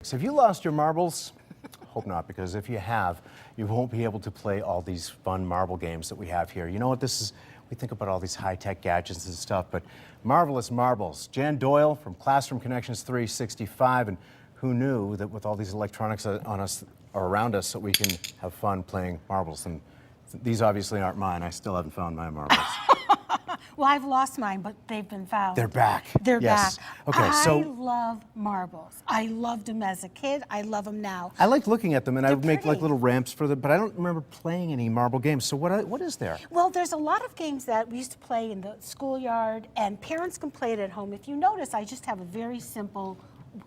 So have you lost your marbles? Hope not, because if you have, you won't be able to play all these fun marble games that we have here. You know what this is? We think about all these high-tech gadgets and stuff, but marvelous marbles. Jan Doyle from Classroom Connections 365, and who knew that with all these electronics on us or around us that we can have fun playing marbles? And these obviously aren't mine. I still haven't found my marbles. Well, I've lost mine, but they've been found. They're back. They're yes. back. Okay, so I love marbles. I loved them as a kid. I love them now. I like looking at them, and I would make like pretty. little ramps for them, but I don't remember playing any marble games. So what is there? Well, there's a lot of games that we used to play in the schoolyard, and parents can play it at home. If you notice, I just have a very simple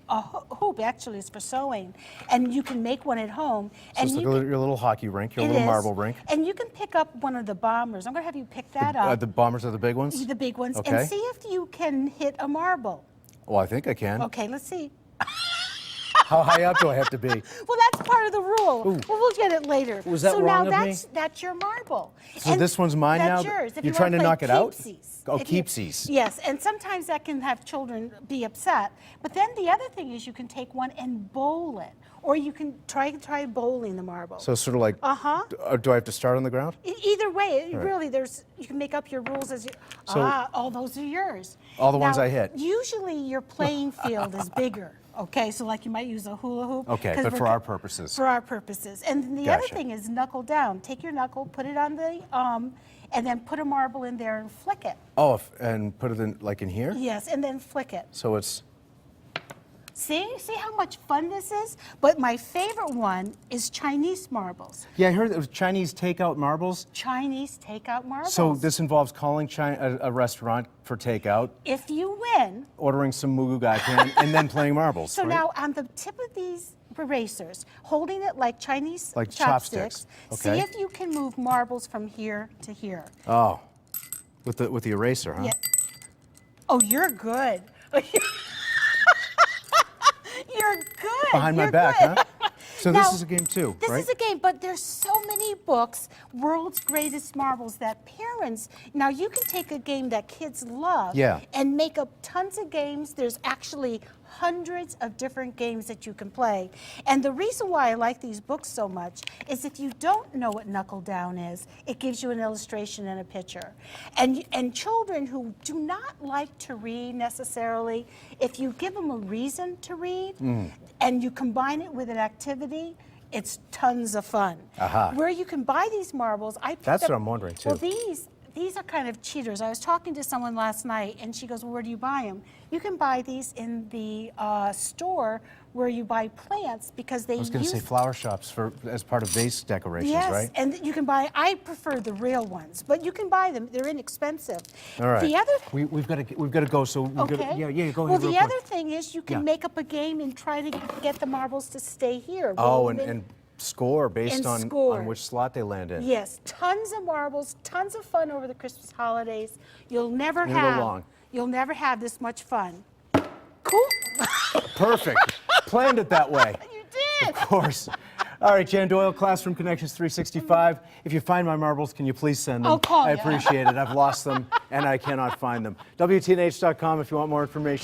hoop. Actually, it's for sewing, and you can make one at home. So and it's like your little hockey rink, your little marble rink. And you can pick up one of the bombers. I'm going to have you pick that up. The bombers are the big ones? The big ones. Okay. And see if you can hit a marble. Well, I think I can. Okay, let's see. How high up do I have to be? Well, that's part of the rule. Well, we'll get it later. Was that so wrong now of me? that's your marble. So And this one's mine that's now? Yours. If You're you trying to wanna knock play it out? keepsies. Oh, If you- keepsies. Yes, and sometimes that can have children be upset. But then the other thing is you can take one and bowl it, or you can try bowling the marble. So sort of like, do I have to start on the ground? Either way, really, you can make up your rules as you. So- all those are yours. All the ones Now, I hit. Usually, your playing field is bigger. Okay, so like you might use a hula hoop. Okay, 'cause but we're for co- our purposes. For our purposes. And then the other Gotcha. thing is knuckle down. Take your knuckle, put it on the, and then put a marble in there and flick it. Oh, and put it in like in here? Yes, and then flick it. So it's, See how much fun this is? But my favorite one is Chinese marbles. yeah, I heard it was Chinese takeout marbles. Chinese takeout marbles. So this involves calling a restaurant for takeout, If you win, ordering some mugu gai pan, and then playing marbles, so right? now on the tip of these erasers, holding it like Chinese Like chopsticks, chopsticks, see okay. if you can move marbles from here to here. Oh, with the eraser, huh? Yeah. Oh, you're good. You're good. Behind my You're back, good. huh? So Now, this is a game too, This right? is a game, but there's so many books, World's Greatest Marbles, that parents, now you can take a game that kids love Yeah. and make up tons of games. There's actually hundreds of different games that you can play. And the reason why I like these books so much is if you don't know what knuckle down is, it gives you an illustration and a picture. And children who do not like to read necessarily, if you give them a reason to read and you combine it with an activity, it's tons of fun. Aha. Where you can buy these marbles, I picked That's up, what I'm wondering, too. Well, these are kind of cheaters. I was talking to someone last night, and she goes, well, where do you buy them? You can buy these in the store where you buy plants because they I was going to say flower shops as part of vase decorations, yes, right? and you can buy, I prefer the real ones, but you can buy them. They're inexpensive. All right. The other We've got to go. So we've Okay. got to, yeah, go well, ahead. the real quick. other thing is you can Yeah. make up a game and try to get the marbles to stay here. Oh, Roll and, them in. and score based And on score. which slot they land in. Yes, tons of marbles, tons of fun over the Christmas holidays. You'll never Gonna go have long. you'll never have this much fun. Cool. Perfect. Planned it that way. You did. Of course. All right, Jan Doyle, Classroom Connections 365. If you find my marbles, can you please send them? I'll call I ya. appreciate it. I've lost them, and I cannot find them. WTNH.com if you want more information.